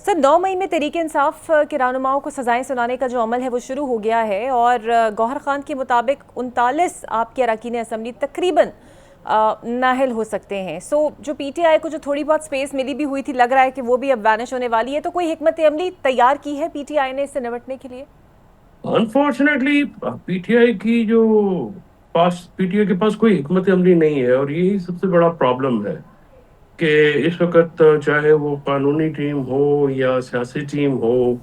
Sir 9 मई में तहरीक इंसाफ के रहनुमाओं को सजाएं सुनाने का जो अमल है वो शुरू हो गया है और गौहर खान के मुताबिक 39 आपके अरकान असम्बली तकरीबन नाअहल हो सकते हैं। सो जो पीटीआई को जो थोड़ी बहुत स्पेस मिली भी हुई थी, लग रहा है कि वो भी अब वैनिश होने वाली है। तो कोई हिकमत अमली तैयार की है पीटीआई ने इससे निपटने के लिए? अनफॉर्चुनेटली पीटीआई के पास कोई हिकमत अमली नहीं है, और यही सबसे बड़ा प्रॉब्लम है कि इस वक्त चाहे वो कानूनी टीम हो या सियासी टीम हो,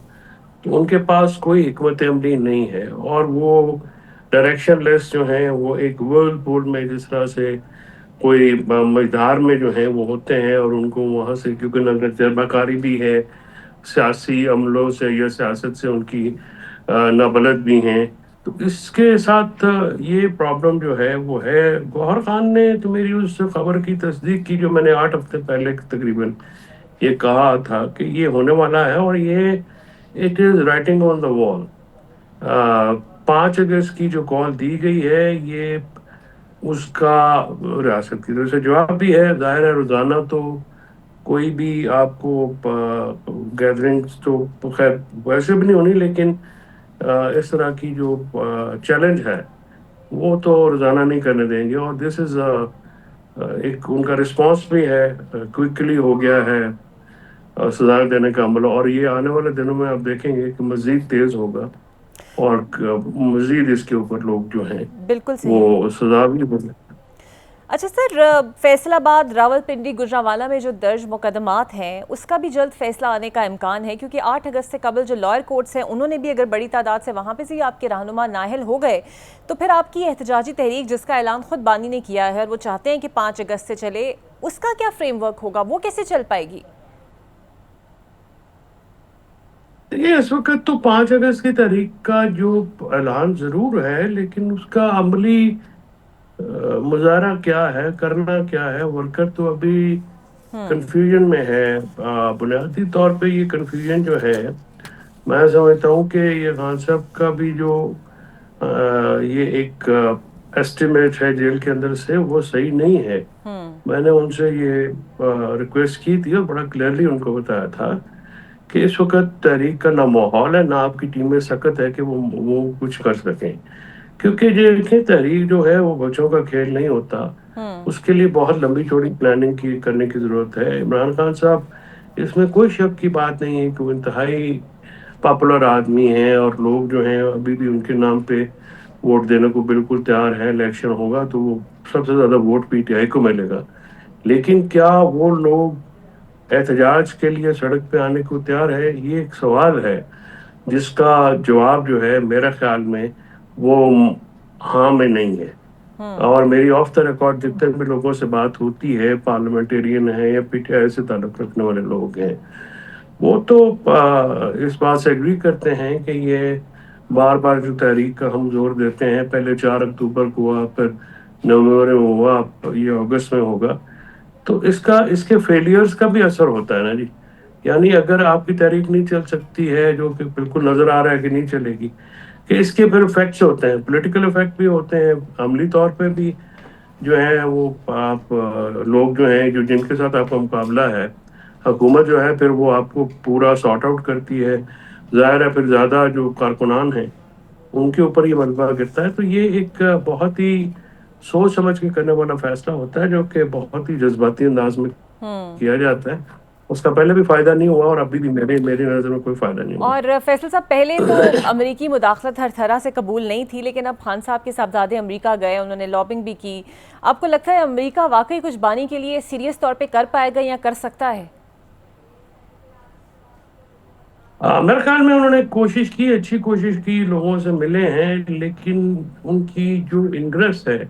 तो उनके पास कोई हिकमत अमली नहीं है। और वो डायरेक्शन लेस जो हैं, वो एक वर्ल्ड पूल में जिस तरह से कोई मझधार में जो है वो होते हैं, और उनको वहां से क्योंकि तजर्बाकारी भी है सियासी अमलों से या सियासत से, उनकी नाबलद भी हैं। तो इसके साथ ये प्रॉब्लम जो है वो है। गौहर खान ने तो मेरी उस खबर की तस्दीक की जो मैंने 8 हफ्ते पहले तकरीबन ये कहा था कि ये होने वाला है, और ये it is writing on the wall. 5 अगस्त की जो कॉल दी गई है, ये उसका रियासत की तरफ से जवाब भी है। जाहिर है रोजाना तो कोई भी आपको गैदरिंग्स तो खैर वैसे भी नहीं होनी, लेकिन इस तरह की जो चैलेंज है वो तो रोजाना नहीं करने देंगे। और दिस इज एक उनका रिस्पांस भी है, क्विकली हो गया है सजा देने का अमल, और ये आने वाले दिनों में आप देखेंगे कि मजीद तेज होगा, और मजीद इसके ऊपर लोग जो हैं बिल्कुल सही। वो सजा भी होंगे। अच्छा सर, फैसलाबाद, रावलपिंडी, गुजरांवाला में जो दर्ज मुकदमात हैं उसका भी जल्द फैसला आने का इम्कान है, क्योंकि 8 अगस्त से कबल जो लॉयर कोर्ट्स हैं उन्होंने भी अगर बड़ी तादाद से वहाँ पे से आपके रहनुमा नाअहल हो गए तो फिर आपकी एहतजाजी तहरीक जिसका ऐलान खुद बानी ने किया है और वो चाहते हैं कि 5 अगस्त से चले, उसका क्या फ्रेमवर्क होगा, वो कैसे चल पाएगी? ये इस वक्त तो 5 अगस्त की तारीख का जो ऐलान जरूर है, लेकिन उसका अमली मुजाहरा क्या है, करना क्या है, वर्कर तो अभी कंफ्यूजन में है। बुनियादी तौर पे ये कंफ्यूजन जो है, मैं समझता हूँ कि ये खान साहब का भी जो ये एक एस्टिमेट है जेल के अंदर से, वो सही नहीं है। मैंने उनसे ये रिक्वेस्ट की थी और बड़ा क्लियरली उनको बताया था कि इस वक्त तहरीक का ना माहौल है, ना आपकी टीम में सकत है कि वो कुछ कर सकें। क्योंकि देखिए तहरीक जो है वो बच्चों का खेल नहीं होता, उसके लिए बहुत लंबी चौड़ी प्लानिंग की करने की जरूरत है। इमरान खान साहब, इसमें कोई शक की बात नहीं है कि वो इंतहाई पॉपुलर आदमी हैं, और लोग जो हैं अभी भी उनके नाम पे वोट देने को बिल्कुल तैयार है। इलेक्शन होगा तो वो सबसे ज्यादा वोट पीटीआई को मिलेगा, लेकिन क्या वो लोग एहतजाज के लिए सड़क पे आने को तैयार है, ये एक सवाल है जिसका जवाब जो है मेरे ख्याल में वो हाँ में नहीं है। और मेरी ऑफ द रिकॉर्ड जितने भी लोगों से बात होती है, पार्लियामेंटेरियन है या पीटीआई से ताल्लुक रखने वाले लोग हैं, वो तो इस बात से एग्री करते हैं कि ये बार बार जो तहरीक का हम जोर देते हैं, पहले 4 अक्टूबर को हुआ, फिर नवंबर में हुआ, ये अगस्त में होगा, तो इसका इसके फेलियर्स का भी असर होता है ना जी। यानी अगर आपकी तहरीक नहीं चल सकती है, जो कि बिल्कुल नजर आ रहा है कि नहीं चलेगी, कि इसके फिर इफेक्ट्स होते हैं, पॉलिटिकल इफेक्ट भी होते हैं, अमली तौर पे भी जो है वो आप लोग जो हैं जो जिनके साथ आपका मुकाबला है, हुकूमत जो है फिर वो आपको पूरा सॉर्ट आउट करती है। जाहिर है फिर ज्यादा जो कारकुनान हैं उनके ऊपर ये मलबा गिरता है। तो ये एक बहुत ही सोच समझ के करने वाला फैसला होता है, जो कि बहुत ही जज्बाती अंदाज में किया जाता है। उसका पहले भी फायदा नहीं हुआ, और अभी भी मेरे मेरी नजर में कोई फायदा नहीं हुआ। और फैसल साहब, पहले तो अमेरिकी मुदाखलत हर तरह से कबूल नहीं थी, लेकिन अब खान साहब के साहबजादे अमेरिका गए, उन्होंने लॉबिंग भी की। आपको लगता है अमेरिका वाकई कुछ बानी के लिए सीरियस तौर पे कर पाएगा या कर सकता है? मेरे ख्याल में उन्होंने कोशिश की, अच्छी कोशिश की, लोगों से मिले हैं, लेकिन उनकी जो इंग्रेस है,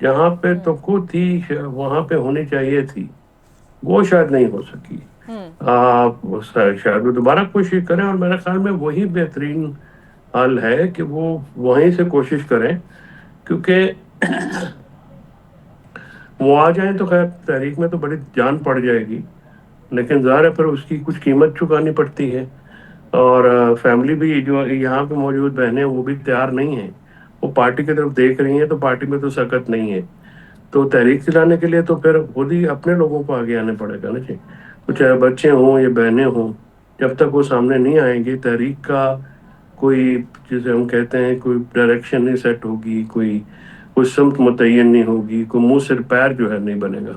जहाँ पे तो थी वहां पे होनी चाहिए थी, वो शायद नहीं हो सकी। शायद वो दोबारा कोशिश करें, और मेरे ख्याल में वही बेहतरीन हल है कि वो वहीं से कोशिश करें। क्योंकि वो आ जाए तो खैर तहरीक में तो बड़ी जान पड़ जाएगी, लेकिन ज़ाहिर है फिर उसकी कुछ कीमत चुकानी पड़ती है। और फैमिली भी जो यहाँ पे मौजूद बहनें वो भी तैयार नहीं है, वो पार्टी की तरफ देख रही हैं, तो पार्टी में तो सकत नहीं है। तो तहरीक चलाने के लिए तो फिर खुद ही अपने लोगों को आगे आने पड़ेगा ना जी, तो चाहे बच्चे हों या बहनें हों। جب تک وہ سامنے نہیں آئیں گے تحریک کا کوئی، جسے ہم کہتے ہیں، کوئی ڈائریکشن نہیں سیٹ ہوگی، کوئی سمت متعین نہیں ہوگی، کوئی منہ سر پیر جو ہے نہیں بنے گا۔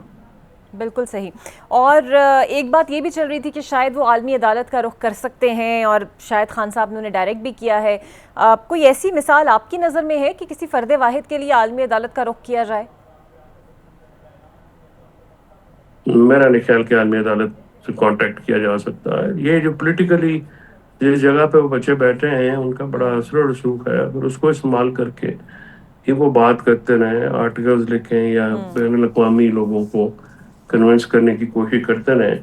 بالکل صحیح۔ اور ایک بات یہ بھی چل رہی تھی کہ شاید وہ عالمی عدالت کا رخ کر سکتے ہیں، اور شاید خان صاحب نے انہیں ڈائریکٹ بھی کیا ہے۔ کوئی ایسی مثال آپ کی نظر میں ہے کہ کسی فرد واحد کے لیے عالمی عدالت کا رخ کیا جائے؟ میرا نہیں خیال کہ عالمی عدالت سے کانٹیکٹ کیا جا سکتا ہے۔ یہ جو پولیٹیکلی جس جگہ پہ وہ بچے بیٹھے ہیں ان کا بڑا اثر و رسوخ ہے، اگر اس کو استعمال کر کے ہی وہ بات کرتے رہیں، آرٹیکلز لکھیں یا بین الاقوامی لوگوں کو کنونس کرنے کی کوشش کرتے رہیں،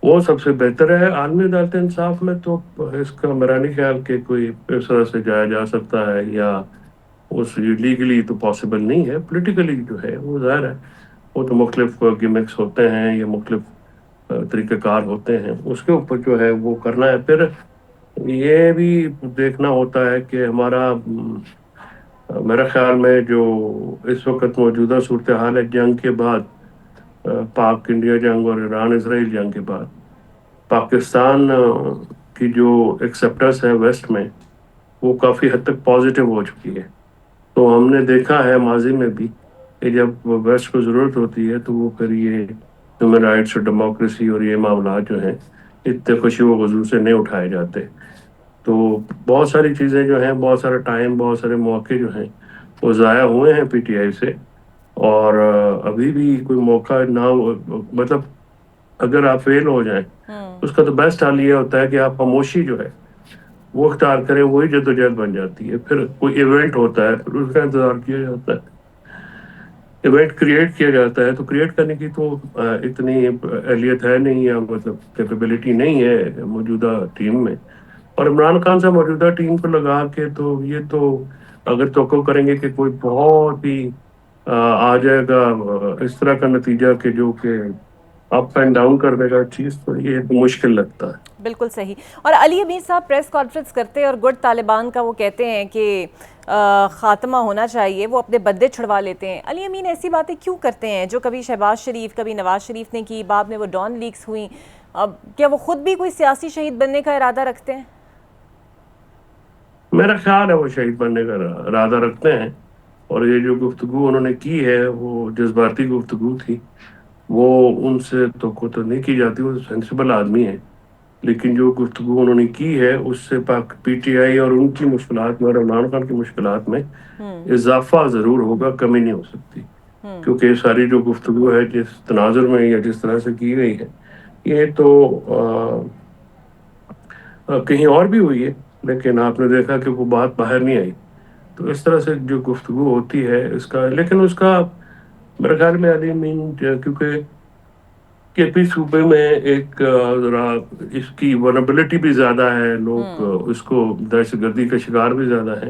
وہ سب سے بہتر ہے۔ عالمی عدالت انصاف میں تو اس کا میرا نہیں خیال کہ کوئی اس طرح سے جایا جا سکتا ہے، یا اس لیگلی تو پاسبل نہیں ہے۔ پولیٹیکلی جو ہے وہ ظاہر ہے، وہ تو مختلف گیمکس ہوتے ہیں یا مختلف طریقہ کار ہوتے ہیں، اس کے اوپر جو ہے وہ کرنا ہے۔ پھر یہ بھی دیکھنا ہوتا ہے کہ ہمارا میرے خیال میں جو اس وقت موجودہ صورتحال ہے جنگ کے بعد، پاک انڈیا جنگ اور ایران اسرائیل جنگ کے بعد، پاکستان کی جو ایکسیپٹنس ہے ویسٹ میں وہ کافی حد تک پازیٹیو ہو چکی ہے۔ تو ہم نے دیکھا ہے ماضی میں بھی کہ جب ویسٹ کو ضرورت ہوتی ہے تو وہ پھر یہ ہیومن رائٹس اور ڈیموکریسی اور یہ معاملات جو ہیں اتنے خوشی و خضوع سے نہیں اٹھائے جاتے۔ تو بہت ساری چیزیں جو ہیں، بہت سارا ٹائم، بہت سارے موقع جو ہیں وہ ضائع ہوئے ہیں پی ٹی آئی سے، اور ابھی بھی کوئی موقع نہ مطلب اگر آپ فیل ہو جائیں اس کا تو بیسٹ حال یہ ہوتا ہے کہ آپ خاموشی جو ہے وہ اختیار کریں، وہی جدوجہد بن جاتی ہے۔ پھر کوئی ایونٹ ہوتا ہے، پھر اس کا انتظار کیا جاتا ہے، ایونٹ کریٹ کیا جاتا ہے، تو کریٹ کرنے کی تو اتنی اہلیت ہے نہیں، یا مطلب کیپیبلٹی نہیں ہے موجودہ ٹیم میں۔ اور عمران خان سے موجودہ ٹیم کو لگا کے تو یہ تو اگر توقع کریں گے کہ کوئی بہت ہی آ جائے گا اس طرح کا نتیجہ کہ جو کہ اپ اینڈ ڈاؤن کر دے گا چیز، تو یہ مشکل لگتا ہے۔ بالکل صحیح۔ اور علی امین صاحب پریس کانفرنس کرتے اور گڈ طالبان کا وہ کہتے ہیں کہ خاتمہ ہونا چاہیے، وہ اپنے بدلے چھڑوا لیتے ہیں۔ علی امین ایسی باتیں کیوں کرتے ہیں جو کبھی شہباز شریف، کبھی نواز شریف نے کی، بعد میں وہ ڈان لیکس ہوئیں؟ اب کیا وہ خود بھی کوئی سیاسی شہید بننے کا ارادہ رکھتے ہیں؟ میرا خیال ہے وہ شہید بننے کا ارادہ رکھتے ہیں، اور یہ جو گفتگو انہوں نے کی ہے وہ جذباتی گفتگو تھی، وہ ان سے توقع تو نہیں کی جاتی، وہ سینسیبل آدمی ہیں، لیکن جو گفتگو انہوں نے کی ہے اس سے پی ٹی آئی اور ان کی مشکلات میں اور عمران خان کی مشکلات میں اضافہ ضرور ہوگا، کمی نہیں ہو سکتی، کیونکہ یہ ساری جو گفتگو ہے جس تناظر میں یا جس طرح سے کی گئی ہے، یہ تو کہیں اور بھی ہوئی ہے، لیکن آپ نے دیکھا کہ وہ بات باہر نہیں آئی۔ تو اس طرح سے جو گفتگو ہوتی ہے اس کا، لیکن اس کا میرے خیال میں علی امین کیونکہ کے پی صوبے میں ایک ذرا اس کی ونبلٹی بھی زیادہ ہے، لوگ اس کو دہشت گردی کا شکار بھی زیادہ ہے،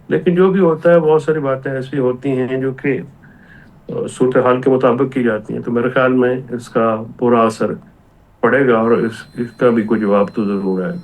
لیکن جو بھی ہوتا ہے بہت ساری باتیں ایسی ہوتی ہیں جو کہ صورتحال کے مطابق کی جاتی ہیں، تو میرے خیال میں اس کا پورا اثر پڑے گا، اور اس کا بھی کوئی جواب تو ضرور ہے۔